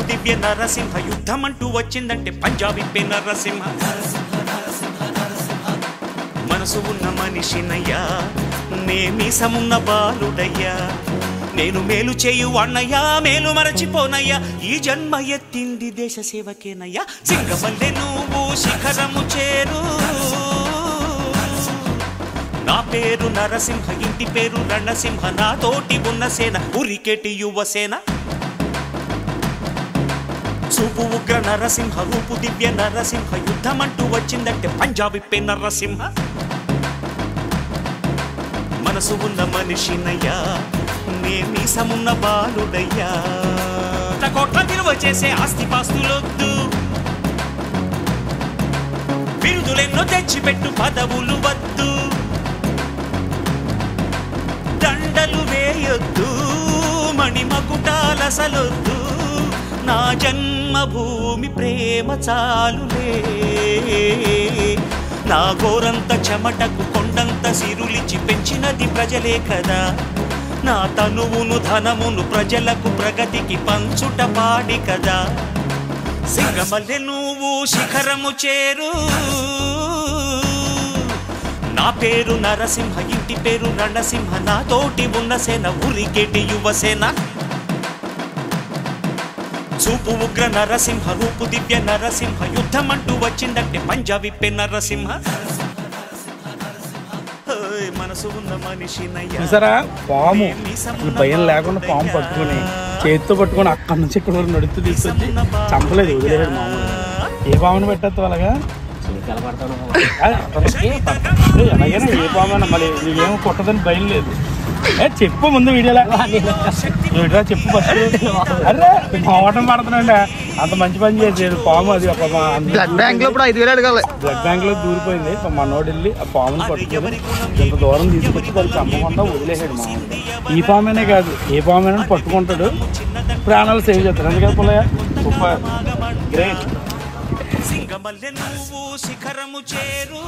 దివ్య నరసింహ యుద్ధం అంటూ వచ్చిందంటే పంజాబీ పే నరసింహ మనసు ఉన్న మనిషినయ్యా నే మీసమున్న బాలుడయ్యా నేను మేలు చేయు అన్నయ్యా మేలు మరచిపోనయ్యా ఈ జన్మ ఎత్తింది దేశ సేవకేనయ్యా సింగమల్లె నువ్వు శిఖరము చేరు నా పేరు నరసింహ ఇంటి పేరు రణసింహ నాతోటి ఉన్న సేన ఉరికెటి యువసేన చూపు ఉగ్ర నరసింహ రూపు దివ్య నరసింహ యుద్ధం అంటూ వచ్చిందంటే పంజాబీ పే నరసింహ మనసు ఉన్న మనిషినయ్యా నే మీసమున్న బాలుడయ్యా కోట్ల విలువ చేసే ఆస్తిపాస్తులొద్దు బిరుదులెన్నో తెచ్చిపెట్టు పదవులు వద్దు దండలు వేయొద్దు మణిమకుటాలసలొద్దు నా జన్మభూమి ప్రేమ చాలులే నా గోరంత చెమటకు కొండంత సిరులిచి పెంచినది ప్రజలే కదా నా తనువును ధనమును ప్రజలకు ప్రగతికి పంచుట పాడి కదా సింగమల్లె నువ్వు శిఖరము చేరు నా పేరు నరసింహ ఇంటి పేరు రణసింహ నాతోటి ఉన్న సేన ఉరికెటి యువసేన చూపు ఉగ్ర నరసింహ రూపు దివ్య నరసింహ యుద్ధం అంటూ వచ్చిందంటే పంజాబీ పే నరసింహ మనసు ఉన్న మనిషినయ్యా చూసారా పాము భయం లేకుండా పాము పట్టుకుని చేతితో పట్టుకొని అక్కడి నుంచి ఇక్కడ వరకు నడుస్తూ తీసుకొచ్చి చంపలేదు వదిలేడు మామూలు ఏ పామును పెట్టద్దు అలాగా ఎలాగైనా ఏ పామైనా మళ్ళీ నీకేమో కొట్టదని భయం లేదు చెప్పు ముందు వీడియోలా చెప్పు ఫస్ట్ అరే మావటం పడుతున్నాండి అంత మంచి పని చేసేది పాము అది బ్లడ్ బ్యాంక్ లో ఇప్పుడు 5,000 అడగాలి బ్లడ్ బ్యాంక్ లో దూరిపోయింది మనోడు వెళ్ళి ఆ పాముని పట్టుకొని ఇంత దూరం తీసుకొచ్చి దాన్ని చంపకుండా వదిలేసాడు మామూలు ఈ పామైనా కాదు ఏ పామైనా పట్టుకుంటాడు ప్రాణాలు సేవ్ చేస్తాడు అందుకని పుల్లయ్య సూపర్ గ్రేట్ సింగమల్లె నువ్వు శిఖరము చేరు